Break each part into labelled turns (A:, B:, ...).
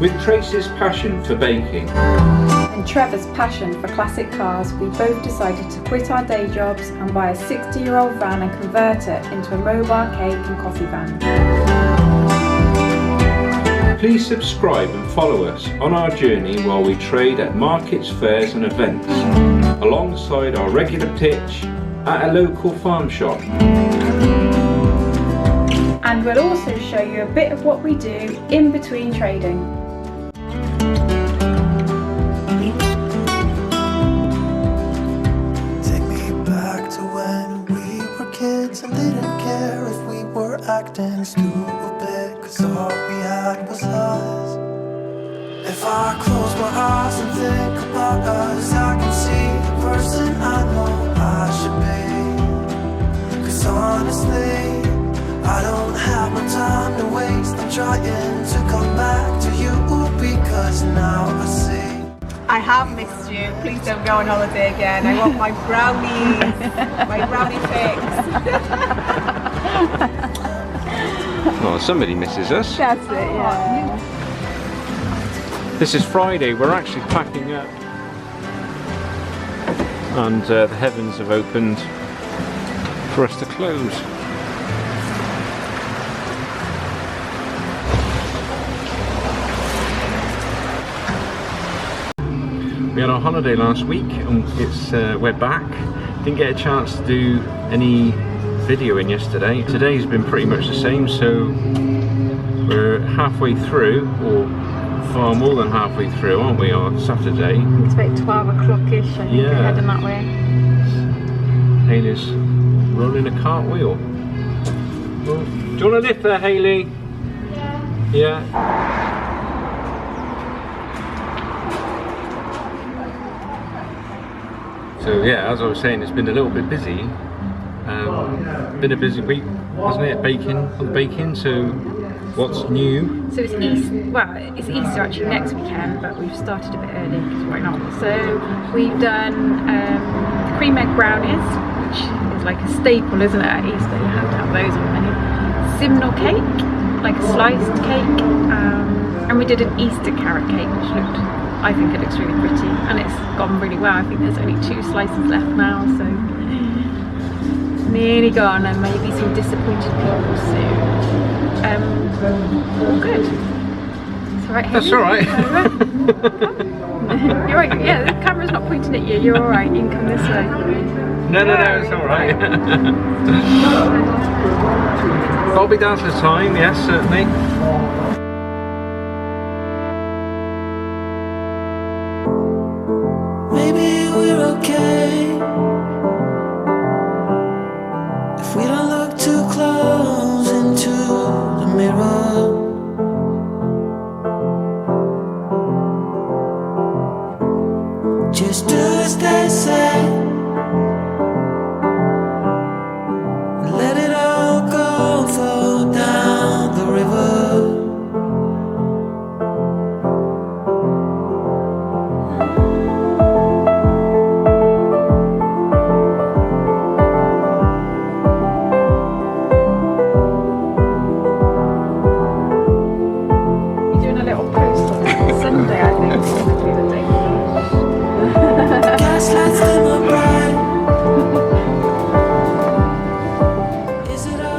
A: With Tracy's passion for baking
B: and Trevor's passion for classic cars, we both decided to quit our day jobs and buy a 60-year-old van and convert it into a mobile cake and coffee van.
A: Please subscribe and follow us on our journey while we trade at markets, fairs and events, alongside our regular pitch at a local farm shop.
B: And we'll also show you a bit of what we do in between trading.
C: Take me back to when we were kids and didn't care if we were acting stupid, 'cause all we had was us. If I close my eyes and think about us, I can see the person I know I should be. 'Cause honestly, I don't have no time to waste. I'm trying to come back to you because now I see.
D: I have missed you. Please don't go on holiday again. I want my brownies, my brownie fix.
A: Oh, somebody misses us.
D: That's it, yeah.
A: This is Friday, we're actually packing up. And the heavens have opened for us to close. We had our holiday last week and we're back. Didn't get a chance to do any videoing yesterday. Today's been pretty much the same, so we're halfway through, or far more than halfway through, aren't we, on Saturday?
B: It's about 12 o'clock-ish, I think,
A: Yeah.
B: heading that way.
A: Hayley's rolling a cartwheel. Well, do you want to lift there, Hayley? Yeah. So yeah, as I was saying, it's been a little bit busy. Been a busy week, wasn't it? Baking. So what's new?
B: So it's Easter actually next weekend, but we've started a bit early because why not? So we've done cream egg brownies, which is like a staple, isn't it, at Easter? You have to have those on the menu. Simnel cake, like a sliced cake, and we did an Easter carrot cake, which I think it looks really pretty, and it's gone really well. I think there's only 2 slices left now, so nearly gone, and maybe some disappointed people soon. All good. It's alright.
A: That's alright.
B: You're right. Yeah, the camera's not pointing at you. You're alright. You can come this way.
A: No, it's alright. I'll be down to the time, yes, certainly.
C: Maybe we're okay if we don't look too close into the mirror. Just do as they say and let it all go, flow down the river.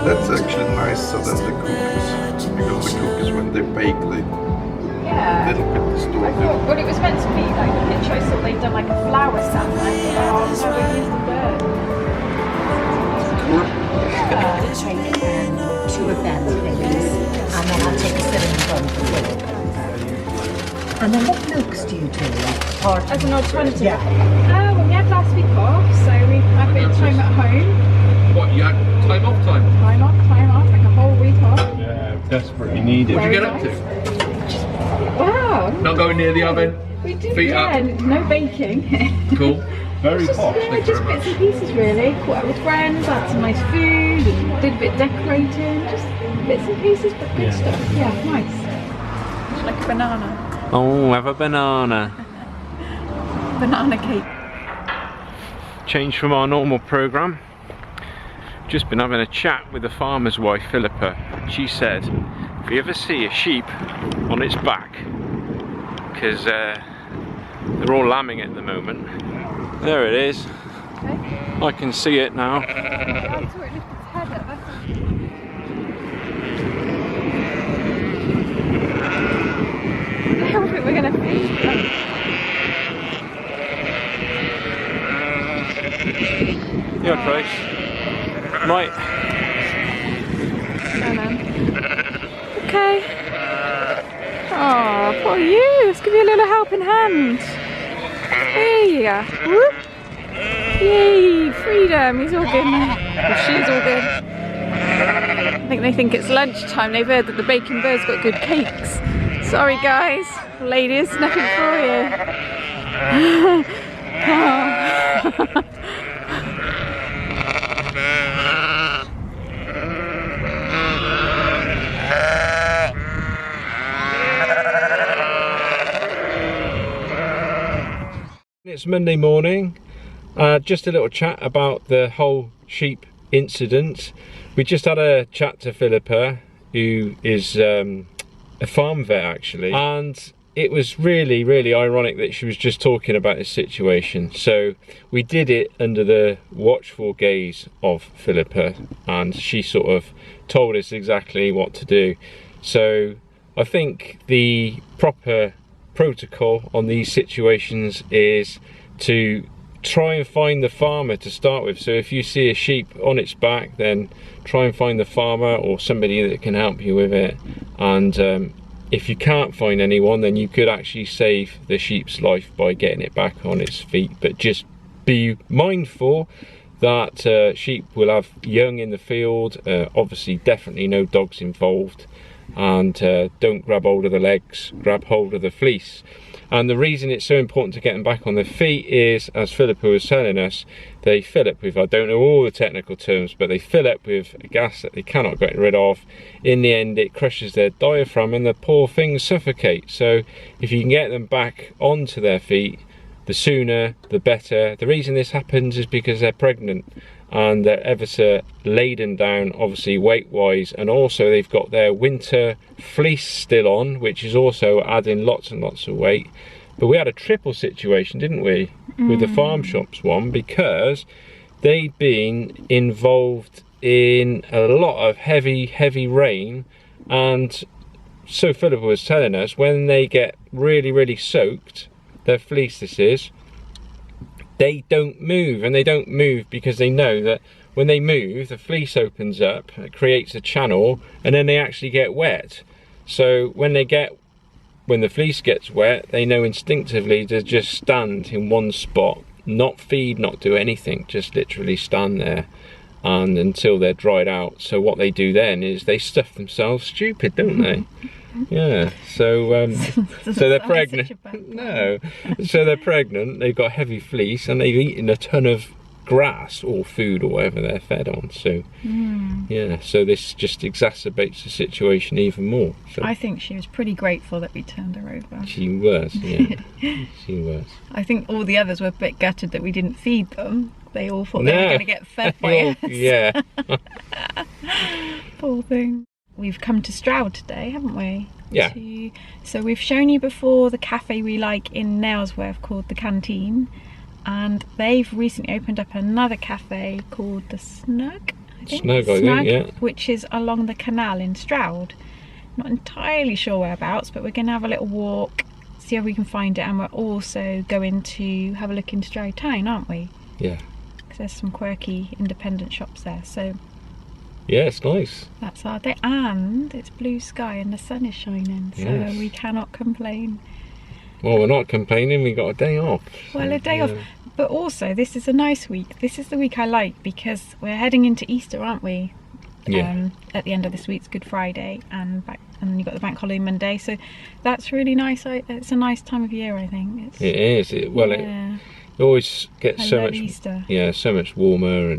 E: That's actually nicer than the cookies, because the cookies when they bake they a little bit distorted.
B: Well, it was meant to be like a picture, so they've done like a flower stand. And I thought, oh, no, it is the bird.
F: Take 2 of them, please, and then I'll take a cinnamon bun for you. And then what milks do you do?
B: As an alternative.
F: Yeah.
B: Well, we had last week off, so we had a bit of time at home.
A: What, you had time off?
B: Time off, like a whole week off.
A: Yeah, desperately needed.
B: What did you get up to? Wow.
A: Not going near the oven?
B: We did,
A: Feet up.
B: no baking.
A: Cool. Very hot.
B: Yeah, just bits and pieces really. Caught up with friends, had some nice food, and did a bit of decorating. Just bits and pieces, but good stuff. Yeah, nice. It's like a banana.
A: Oh, have a banana.
B: Banana cake.
A: Change from our normal programme. Just been having a chat with the farmer's wife, Philippa. She said, if you ever see a sheep on its back, because they're all lambing at the moment. There it is. I can see it now.
B: I don't think we're going to feed them.
A: You're close. Right.
B: Okay. Oh, poor you. Let's give you a little helping hand. Hey. Whoop. Yay, freedom. He's all good now. Well, she's all good. I think they think it's lunchtime. They've heard that the Bacon Bird's got good cakes. Sorry guys, ladies, nothing for you. Oh.
A: It's Monday morning. Just a little chat about the whole sheep incident. We just had a chat to Philippa, who is a farm vet actually, and it was really ironic that she was just talking about this situation. So we did it under the watchful gaze of Philippa, and she sort of told us exactly what to do. So I think the proper protocol on these situations is to try and find the farmer to start with. So if you see a sheep on its back, then try and find the farmer or somebody that can help you with it. And if you can't find anyone, then you could actually save the sheep's life by getting it back on its feet. But just be mindful that sheep will have young in the field. Obviously definitely no dogs involved, and don't grab hold of the legs, grab hold of the fleece. And the reason it's so important to get them back on their feet is, as Philippa was telling us, they fill up with, I don't know all the technical terms, but they fill up with a gas that they cannot get rid of. In the end, it crushes their diaphragm and the poor things suffocate. So if you can get them back onto their feet, the sooner the better. The reason this happens is because they're pregnant and they're ever so laden down, obviously weight wise, and also they've got their winter fleece still on, which is also adding lots and lots of weight. But we had a triple situation, didn't we, with the farm shops one, because they'd been involved in a lot of heavy rain. And so Philippa was telling us, when they get really soaked, their fleece this is, they don't move. And they don't move because they know that when they move, the fleece opens up, it creates a channel, and then they actually get wet. So when the fleece gets wet, they know instinctively to just stand in one spot, not feed, not do anything, just literally stand there and until they're dried out. So what they do then is they stuff themselves stupid, don't they? Yeah, so so they're pregnant. No, so they're pregnant, they've got heavy fleece, and they've eaten a ton of grass or food or whatever they're fed on. So yeah, so this just exacerbates the situation even more. So
B: I think she was pretty grateful that we turned her over.
A: she was, yeah. She was.
B: I think all the others were a bit gutted that we didn't feed them. They all thought they were going to get fed by us.
A: Yeah.
B: Poor thing. We've come to Stroud today, haven't we?
A: Yeah.
B: So we've shown you before the cafe we like in Nailsworth called the Canteen, and they've recently opened up another cafe called the Snug, I think,
A: yeah.
B: which is along the canal in Stroud. Not entirely sure whereabouts, but we're going to have a little walk, see if we can find it, and we're also going to have a look into Stroud Town, aren't we?
A: Yeah.
B: Because there's some quirky independent shops there. So
A: yeah, it's nice.
B: that's our day, and it's blue sky and the sun is shining, so
A: yes,
B: we cannot complain.
A: Well, we're not complaining, we got a day off. So,
B: Well, a day off, but also this is a nice week. This is the week I like because we're heading into Easter, aren't we?
A: Yeah.
B: At the end of this week's Good Friday, and then you've got the bank holiday Monday, so that's really nice. It's a nice time of year, I think.
A: It is.
B: Yeah.
A: It always gets
B: I
A: so
B: love
A: much
B: Easter.
A: Yeah, so much warmer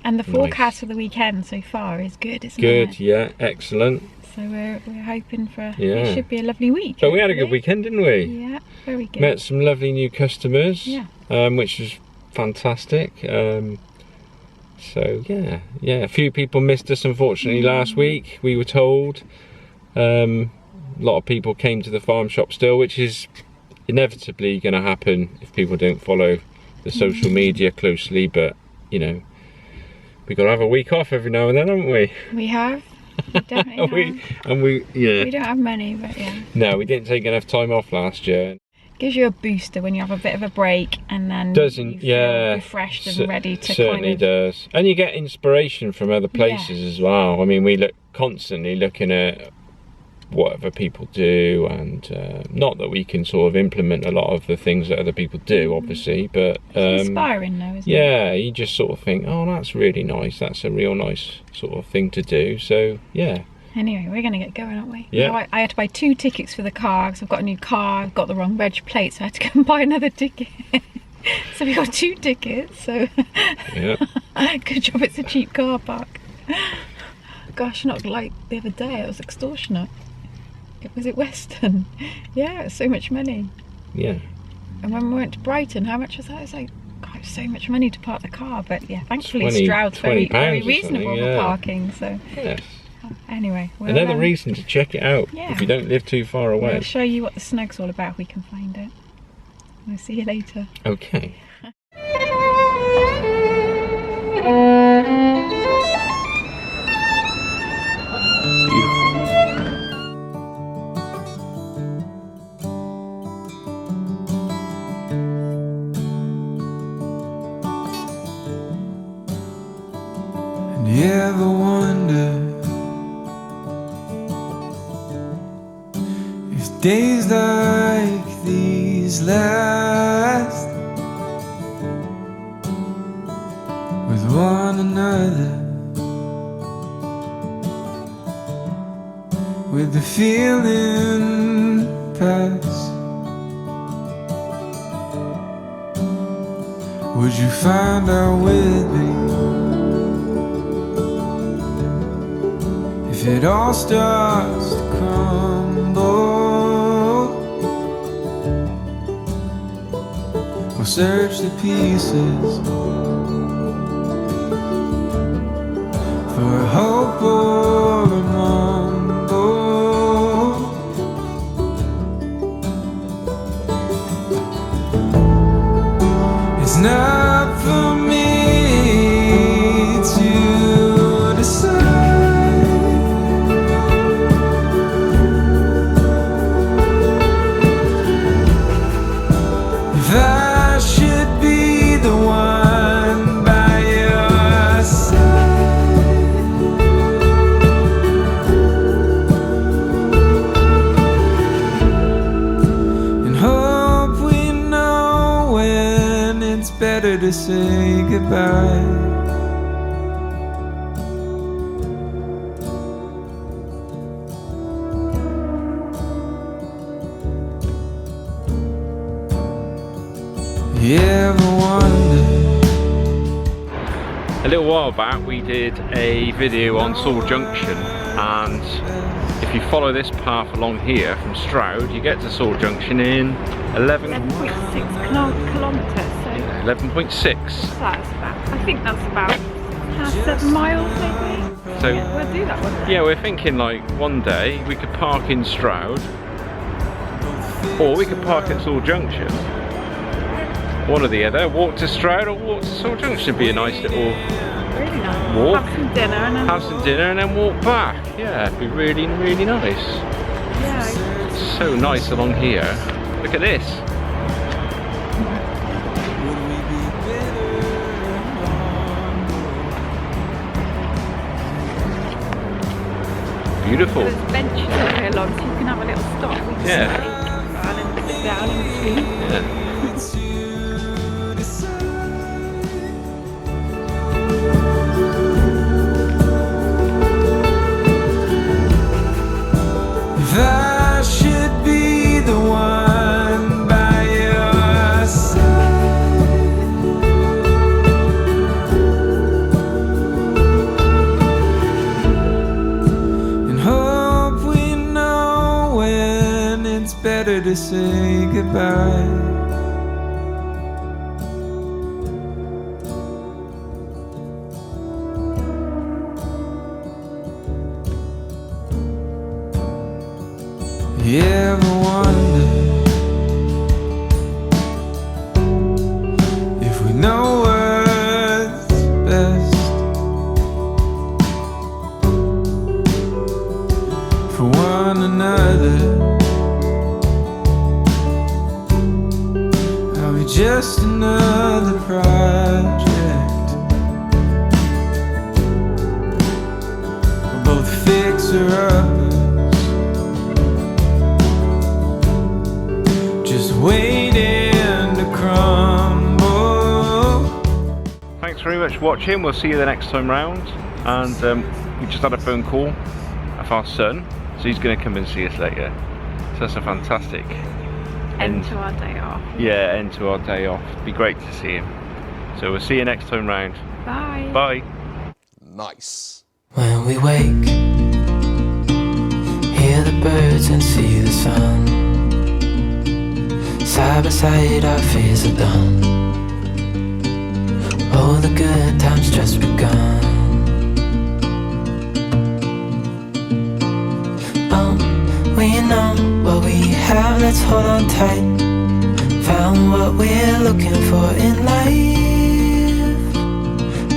B: And the forecast for the weekend so far is good, isn't
A: good.
B: it?
A: Yeah, excellent.
B: So we're hoping for
A: Yeah.
B: it should be a lovely week.
A: So we had a good
B: hopefully.
A: weekend, didn't we?
B: Yeah, very good.
A: Met some lovely new customers.
B: Yeah.
A: Which was fantastic. So yeah, a few people missed us unfortunately last week, we were told. A lot of people came to the farm shop still, which is inevitably going to happen if people don't follow the social media closely, but you know, we've got to have a week off every now and then, haven't we?
B: We have. We definitely have.
A: Yeah.
B: We don't have many, but yeah.
A: No, we didn't take enough time off last year.
B: Gives you a booster when you have a bit of a break, and then
A: Doesn't,
B: you feel
A: yeah,
B: refreshed and ready to
A: certainly
B: kind of...
A: does. And you get inspiration from other places as well. I mean, we look constantly looking at whatever people do, and not that we can sort of implement a lot of the things that other people do, obviously, but
B: it's inspiring though, isn't it?
A: yeah, you just sort of think, oh, that's really nice, that's a real nice sort of thing to do. So yeah.
B: Anyway, we're going to get going, aren't we?
A: Yeah.
B: Now, I had to buy 2 tickets for the car because I've got a new car. I've got the wrong reg plate, so I had to go and buy another ticket. So we got 2 tickets. So
A: Yeah.
B: good job it's a cheap car park. Gosh, not like the other day. It was extortionate. Was it Western? Yeah, it was so much money.
A: Yeah.
B: And when we went to Brighton, how much was that? It was like, God, it was so much money to park the car. But yeah, thankfully Stroud's very reasonable for parking. So.
A: Yes.
B: Anyway,
A: Another reason to check it out if you don't live too far away.
B: We'll show you what the snug's all about if we can find it. We'll see you later.
A: Okay.
C: And you ever wonder if days like these last with one another, with the feeling pass? Would you find out with me if it all starts to crumble? We'll search the pieces for a hope or a mumble. It's not for me to decide if I should be the one by your side, and hope we know when it's better to say goodbye. You ever wonder?
A: A little while back we did a video on Sewell Junction, and if you follow this path along here from Stroud, you get to Sewell Junction in
B: 11.6 kilometres, so
A: 11.6.
B: that's about, I think that's about half 7 miles maybe.
A: So
B: Yeah, we'll do that one.
A: yeah, we're thinking like one day we could park in Stroud, or we could park at Sewell Junction. One or the other, walk to Stroud or walk to Sewell Junction. Would be a nice little
B: Really nice.
A: walk.
B: Have some dinner and then...
A: Have some dinner and then walk back. Yeah, it'd be really, really nice.
B: Yeah.
A: It's so nice along here. Look at this. Beautiful.
B: There's benches over here along, so you can have a little stop. We can
A: Yeah.
B: sit and then sit down in between.
A: Yeah.
C: If I should be the one by your side, and hope we know when it's better to say goodbye. You ever wonder one another? Are we just another project? We're both fixer-uppers, just waiting to crumble.
A: Thanks very much for watching. We'll see you the next time round. And we just had a phone call of our son, so he's going to come and see us later. So that's a fantastic
B: End to our day off.
A: Yeah, end to our day off. Be great to see him. So we'll see you next time round.
B: Bye.
A: Bye.
C: Nice. When we wake, hear the birds and see the sun. Side by side our fears are done. Oh, the good times just begun. We know what we have, let's hold on tight. Found what we're looking for in life.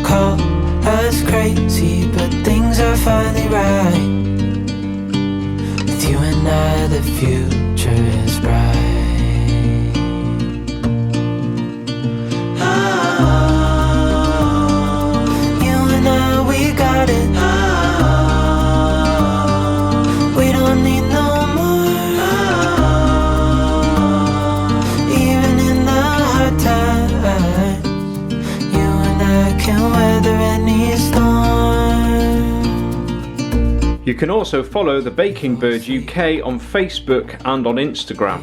C: Call us crazy, but things are finally right. With you and I, the future is bright. You and I, we got it. We don't need no
A: You can also follow the Baking Bird UK on Facebook and on Instagram.